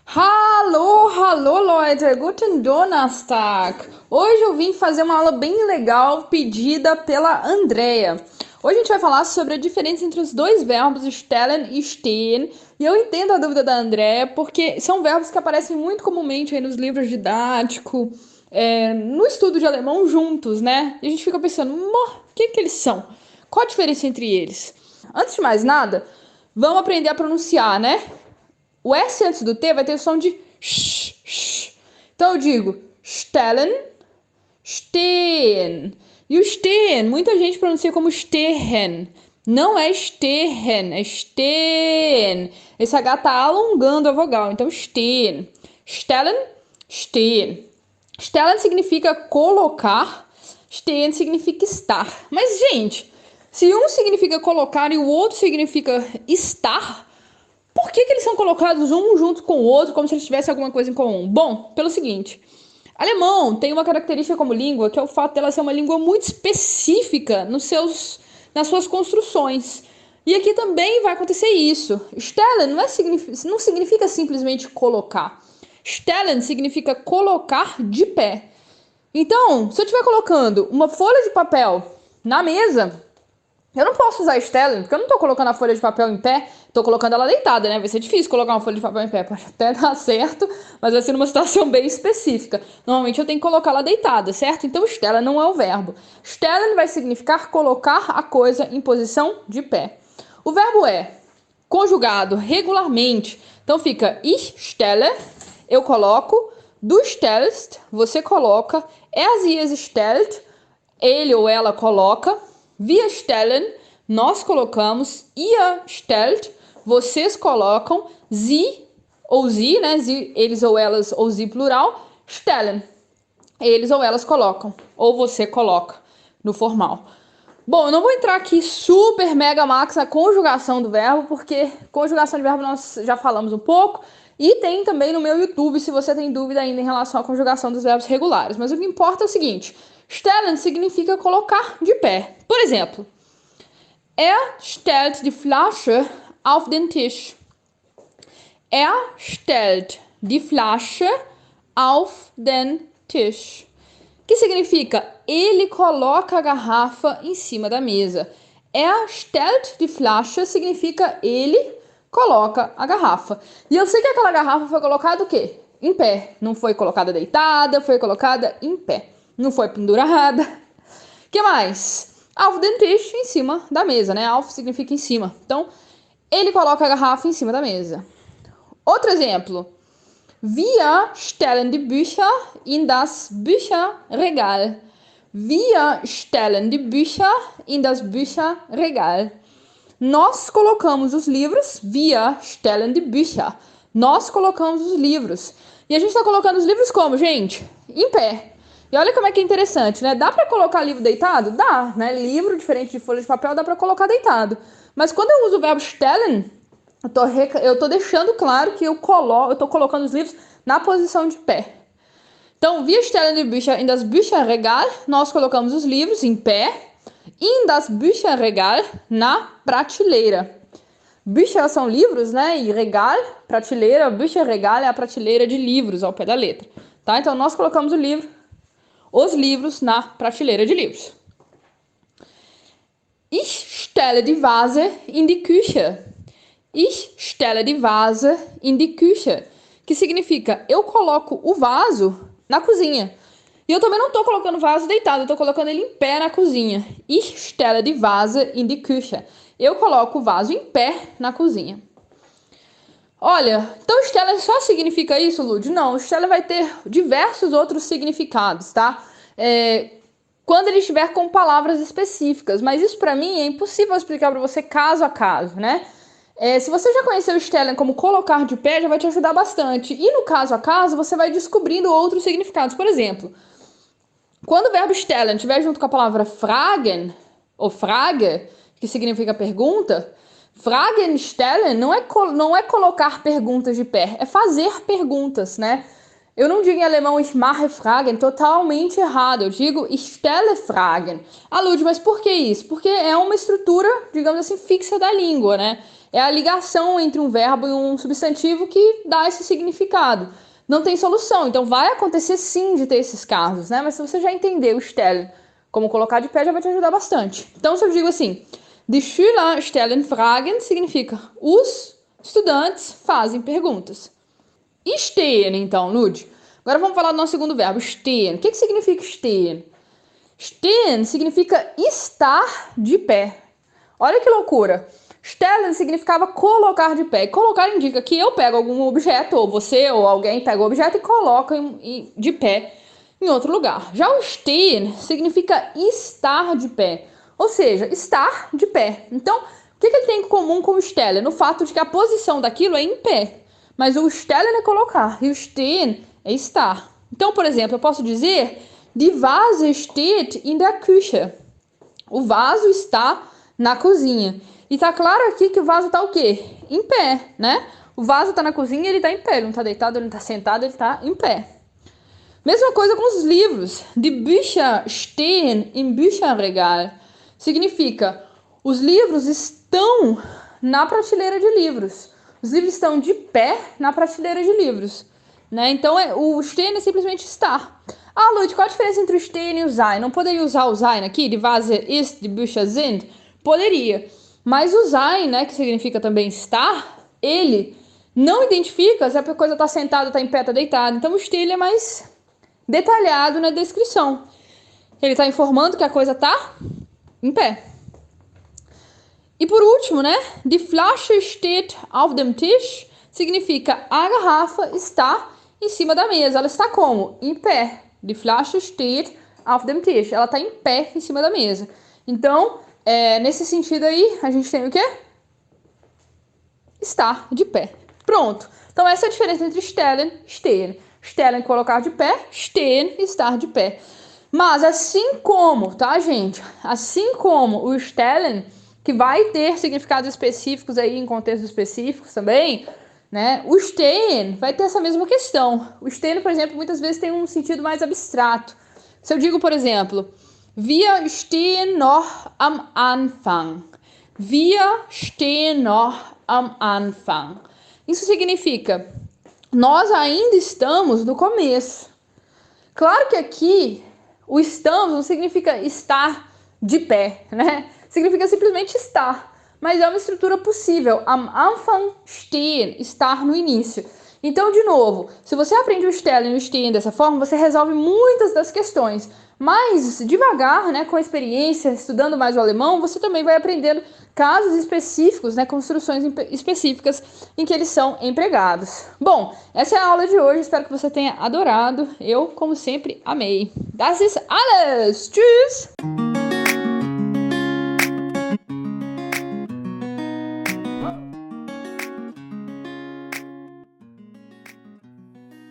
Hallo, hallo Leute, guten Donnerstag! Hoje eu vim fazer uma aula bem legal pedida pela Andrea. Hoje a gente vai falar sobre a diferença entre os dois verbos stellen e stehen. E eu entendo a dúvida da Andrea, porque são verbos que aparecem muito comumente aí nos livros didáticos, no estudo de alemão juntos, né? E a gente fica pensando, o que eles são? Qual a diferença entre eles? Antes de mais nada, vamos aprender a pronunciar, né? O S antes do T vai ter o som de sh, sh. Então eu digo stellen, stehen. E o stehen, muita gente pronuncia como stehen. Não é stehen, é stehen. Esse H tá alongando a vogal, então stehen. Stellen, stehen. Stellen significa colocar, stehen significa estar. Mas, gente, se um significa colocar e o outro significa estar, por que eles são colocados um junto com o outro, como se eles tivessem alguma coisa em comum? Bom, pelo seguinte: alemão tem uma característica como língua, que é o fato dela ser uma língua muito específica nas suas construções. E aqui também vai acontecer isso. Stellen não significa simplesmente colocar. Stellen significa colocar de pé. Então, se eu estiver colocando uma folha de papel na mesa, eu não posso usar Stellen, porque eu não tô colocando a folha de papel em pé, tô colocando ela deitada, né? Vai ser difícil colocar uma folha de papel em pé, pode até dar certo, mas vai ser numa situação bem específica. Normalmente eu tenho que colocar ela deitada, certo? Então Stellen não é o verbo. Stellen vai significar colocar a coisa em posição de pé. O verbo é conjugado regularmente, então fica ich stelle, eu coloco, du stellst, você coloca, sie stellt, ele ou ela coloca, wir stellen, nós colocamos, ihr stellt, vocês colocam, sie ou sie, né? Sie, eles ou elas, ou sie plural, stellen, eles ou elas colocam, ou você coloca no formal. Bom, eu não vou entrar aqui super mega max na conjugação do verbo, porque conjugação de verbo nós já falamos um pouco, e tem também no meu YouTube, se você tem dúvida ainda em relação à conjugação dos verbos regulares. Mas o que importa é o seguinte: stellen significa colocar de pé. Por exemplo, stellt die Flasche auf den Tisch. Stellt die Flasche auf den Tisch. Que significa ele coloca a garrafa em cima da mesa. Stellt die Flasche significa ele coloca a garrafa. E eu sei que aquela garrafa foi colocada o quê? Em pé. Não foi colocada deitada, foi colocada em pé. Não foi pendurada. Que mais? Auf den Tisch, em cima da mesa, né? Auf significa em cima. Então, ele coloca a garrafa em cima da mesa. Outro exemplo. Wir stellen die Bücher in das Bücherregal. Wir stellen die Bücher in das Bücherregal. Nós colocamos os livros, wir stellen die Bücher. Nós colocamos os livros. E a gente está colocando os livros como, gente? Em pé. E olha como é que é interessante, né? Dá para colocar livro deitado? Dá, né? Livro, diferente de folha de papel, dá para colocar deitado. Mas quando eu uso o verbo stellen, eu tô deixando claro que eu tô colocando os livros na posição de pé. Então, wir stellen die Bücher in das Bücherregal. Nós colocamos os livros em pé. In das Bücherregal, na prateleira. Bücher são livros, né? E regal, prateleira. Bücherregal é a prateleira de livros, ao pé da letra. Tá? Então, nós colocamos os livros na prateleira de livros. Ich stelle die Vase in die Küche. Ich stelle die Vase in die Küche. Que significa, eu coloco o vaso na cozinha. E eu também não tô colocando o vaso deitado, eu tô colocando ele em pé na cozinha. Ich stelle die Vase in die Küche. Eu coloco o vaso em pé na cozinha. Olha, então stelle só significa isso, Lud? Não, stelle vai ter diversos outros significados, tá? Quando ele estiver com palavras específicas. Mas isso pra mim é impossível explicar pra você caso a caso, né? Se você já conheceu o stellen como colocar de pé, já vai te ajudar bastante. E no caso a caso, você vai descobrindo outros significados. Por exemplo, quando o verbo stellen estiver junto com a palavra fragen, ou frage, que significa pergunta, fragen stellen não é colocar perguntas de pé, é fazer perguntas, né? Eu não digo em alemão ich mache Fragen, totalmente errado. Eu digo ich stelle Fragen. Ah, Lud, mas por que isso? Porque é uma estrutura, digamos assim, fixa da língua, né? É a ligação entre um verbo e um substantivo que dá esse significado. Não tem solução, então vai acontecer sim de ter esses casos, né? Mas se você já entender o stellen, como colocar de pé, já vai te ajudar bastante. Então, se eu digo assim, die Schüler stellen Fragen, significa os estudantes fazem perguntas. E stehen, então, Lud? Agora vamos falar do nosso segundo verbo, stehen. O que significa stehen? Stehen significa estar de pé. Olha que loucura. Stellen significava colocar de pé. E colocar indica que eu pego algum objeto, ou você ou alguém pega o objeto e coloca de pé em outro lugar. Já o stehen significa estar de pé. Ou seja, estar de pé. Então, o que ele tem em comum com o stellen? No fato de que a posição daquilo é em pé. Mas o stellen é colocar e o stehen é estar. Então, por exemplo, eu posso dizer: Die Vase steht in der Küche. O vaso está na cozinha. E tá claro aqui que o vaso tá o quê? Em pé, né? O vaso tá na cozinha e ele tá em pé. Ele não tá deitado, ele não tá sentado, ele tá em pé. Mesma coisa com os livros. Die Bücher stehen im Bücherregal. Significa, os livros estão na prateleira de livros. Os livros estão de pé na prateleira de livros. Né? Então, o stehen é simplesmente estar. Ah, Lud, qual a diferença entre o stehen e o sein? Não poderia usar o sein aqui? Die Vase ist, die Bücher sind? Poderia. Mas o sein, né, que significa também estar, ele não identifica se a coisa está sentada, está em pé, está deitada. Então, o stehen é mais detalhado na descrição. Ele está informando que a coisa está em pé. E por último, né? Die Flasche steht auf dem Tisch significa a garrafa está em cima da mesa. Ela está como? Em pé. Die Flasche steht auf dem Tisch. Ela está em pé em cima da mesa. Então, nesse sentido aí, a gente tem o quê? Estar de pé. Pronto. Então, essa é a diferença entre stellen e stehen. Stellen, colocar de pé. Stehen, estar de pé. Mas assim como, tá, gente? Assim como o stellen, que vai ter significados específicos aí em contextos específicos também, né? O stehen vai ter essa mesma questão. O stehen, por exemplo, muitas vezes tem um sentido mais abstrato. Se eu digo, por exemplo, wir stehen noch am Anfang. Wir stehen noch am Anfang. Isso significa, nós ainda estamos no começo. Claro que aqui, o estamos não significa estar de pé, né? Significa simplesmente estar. Mas é uma estrutura possível. Am Anfang stehen, estar no início. Então, de novo, se você aprende o stellen e o stehen dessa forma, você resolve muitas das questões. Mas, devagar, né, com a experiência, estudando mais o alemão, você também vai aprendendo casos específicos, né, construções específicas em que eles são empregados. Bom, essa é a aula de hoje, espero que você tenha adorado. Eu, como sempre, amei. Das ist alles! Tschüss!